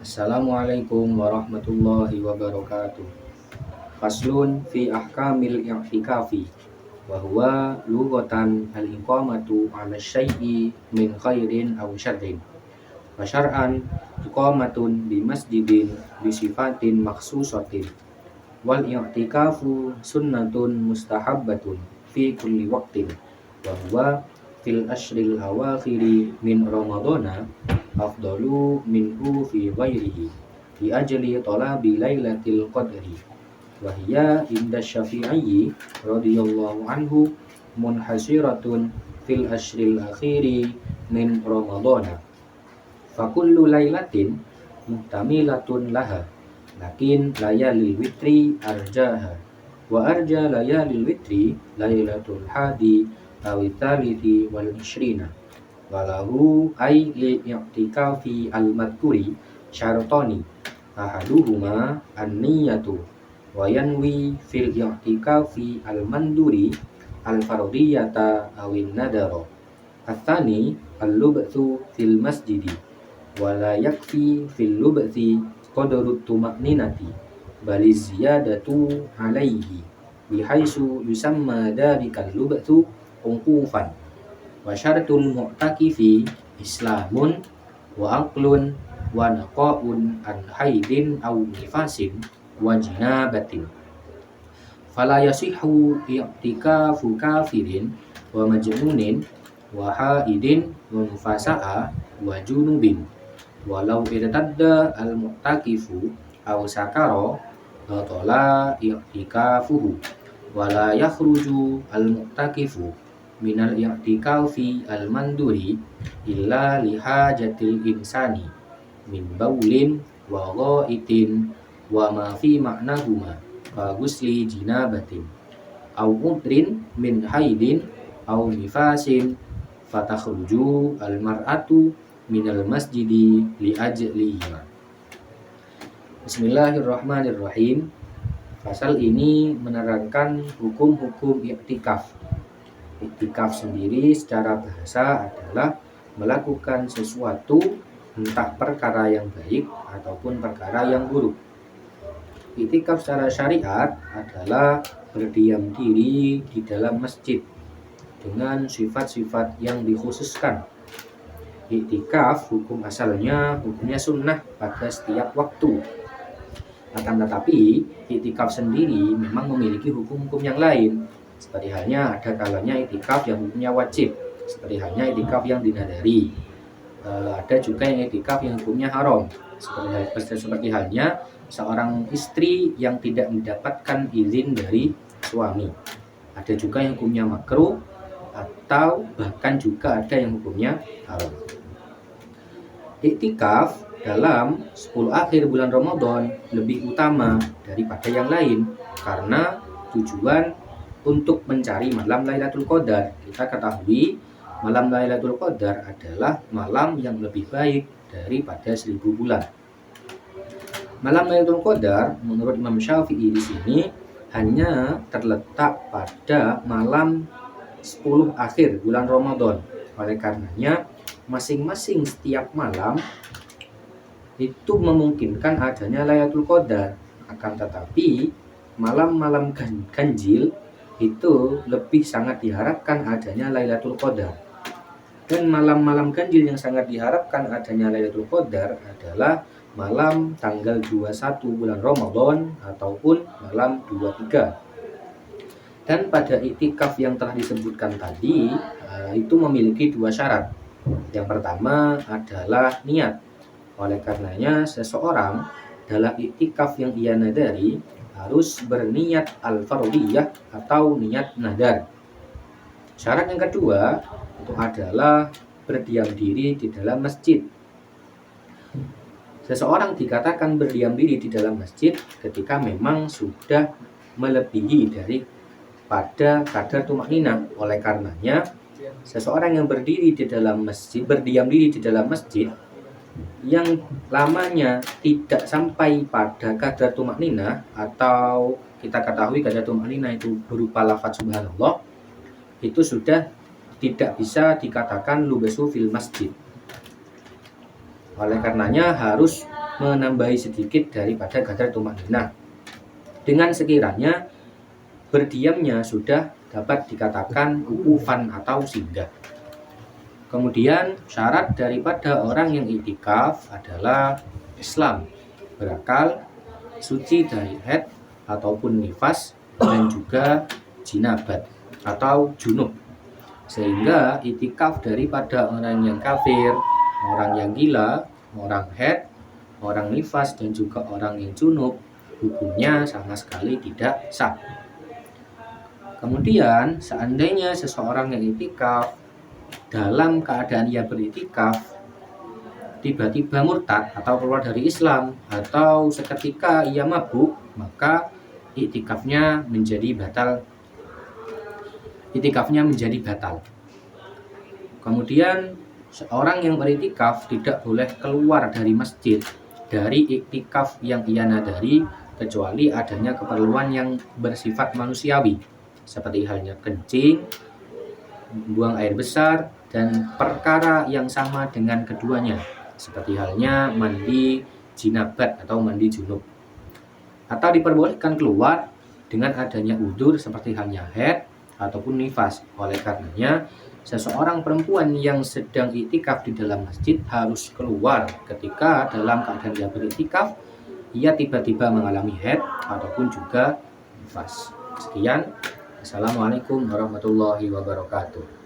Assalamualaikum warahmatullahi wabarakatuh. Faslun fi ahkamil i'tikafi wa huwa lughatan al-iqamatu 'ala syai'i min khairin aw syarrin. Wa syar'an iqamatun bi masjidin bi sifatin makhsusatin. Wal i'tikafu sunnatun mustahabbatun fi kulli waqtin wa huwa fil ashril awakhiri min ramadhana afdalu minhu fi ghairihi li ajli talabi lailatul qadri wa hiya inda syafi'i radhiyallahu anhu munhasiratun fil ashril akhiri min ramadhana fa kullu lailatin muhtamilatun laha lakin layalil witri arjaha wa arja layalil witri lailatul hadi awi thalithi wal ishrina walahu ay li'tikafi al-madkuri syartani ahaduhuma an-niyatu wa yanwi fil i'tikafi al-manduri al-fardiyata awin nadara athani al-lubthu fil masjidi wa la yakfi fil lubthi qadarut tuma'ninati bali ziyadatu alaihi bihaisu yusamma dalikal lubthu ungkufan wa syaratul mu'takifi islamun wa aqlun wa naqaun an haidin aw nifasin wa jinabatin fala yasihu i'tikafu kafirin wa majnunin wa haidin wa mufasa'a wa junubin walau irtadda al mu'takifu aw sakara batala i'tikafuhu wala yakhruju al mu'takifu minal i'tikafi al-manduri illa lihajatil insani min baulin wa ghaitin wa ma fi ma'nahuma ka gusli jinabatin au udrin min haidin au nifasin fatakhruju al-mar'atu minal masjidi li ajlihima. Bismillahirrahmanirrahim. Pasal ini menerangkan hukum-hukum i'tikaf. Iktikaf sendiri secara bahasa adalah melakukan sesuatu entah perkara yang baik ataupun perkara yang buruk. Iktikaf secara syariat adalah berdiam diri di dalam masjid dengan sifat-sifat yang dikhususkan. Iktikaf hukumnya sunnah pada setiap waktu. Akan tetapi iktikaf sendiri memang memiliki hukum-hukum yang lain. Seperti halnya ada kalanya iktikaf yang hukumnya wajib, seperti halnya iktikaf yang dinadari. Ada juga yang iktikaf yang hukumnya haram, seperti halnya seorang istri yang tidak mendapatkan izin dari suami. Ada juga yang hukumnya makruh atau bahkan juga ada yang hukumnya haram. Iktikaf dalam 10 akhir bulan Ramadan lebih utama daripada yang lain karena tujuan untuk mencari malam Lailatul Qadar. Kita ketahui malam Lailatul Qadar adalah malam yang lebih baik daripada 1000 bulan. Malam Lailatul Qadar menurut Imam Syafi'i di sini hanya terletak pada malam 10 akhir bulan Ramadan. Oleh karenanya masing-masing setiap malam itu memungkinkan adanya Lailatul Qadar. Akan tetapi malam-malam ganjil itu lebih sangat diharapkan adanya Lailatul Qadar. Dan malam-malam ganjil yang sangat diharapkan adanya Lailatul Qadar adalah malam tanggal 21 bulan Ramadan ataupun malam 23. Dan pada iktikaf yang telah disebutkan tadi itu memiliki 2 syarat. Yang pertama adalah niat. Oleh karenanya seseorang dalam iktikaf yang ia nadari harus berniat al-fardiyah atau niat nadar. Syarat yang kedua itu adalah berdiam diri di dalam masjid. Seseorang dikatakan berdiam diri di dalam masjid ketika memang sudah melebihi daripada kadar tumakninah. Oleh karenanya seseorang yang berdiam diri di dalam masjid yang lamanya tidak sampai pada kadar tumakninah, atau kita ketahui kadar tumakninah itu berupa lafaz subhanallah, itu sudah tidak bisa dikatakan lubesu fil masjid. Oleh karenanya harus menambahi sedikit daripada kadar tumanina. Dengan sekiranya berdiamnya sudah dapat dikatakan wukufan atau singgah. Kemudian syarat daripada orang yang iktikaf adalah Islam, berakal, suci dari haid ataupun nifas, dan juga jinabat atau junub. Sehingga iktikaf daripada orang yang kafir, orang yang gila, orang haid, orang nifas, dan juga orang yang junub hukumnya sama sekali tidak sah. Kemudian seandainya seseorang yang iktikaf dalam keadaan ia beriktikaf tiba-tiba murtad atau keluar dari Islam atau seketika ia mabuk, maka iktikafnya menjadi batal. Kemudian seorang yang beriktikaf tidak boleh keluar dari masjid dari iktikaf yang ia nadari kecuali adanya keperluan yang bersifat manusiawi, seperti halnya kencing, buang air besar, dan perkara yang sama dengan keduanya, seperti halnya mandi jinabat atau mandi junub. Atau diperbolehkan keluar dengan adanya udzur seperti halnya haid ataupun nifas. Oleh karenanya, seseorang perempuan yang sedang iktikaf di dalam masjid harus keluar ketika dalam keadaan dia beriktikaf ia tiba-tiba mengalami haid ataupun juga nifas. Sekian. Assalamualaikum warahmatullahi wabarakatuh.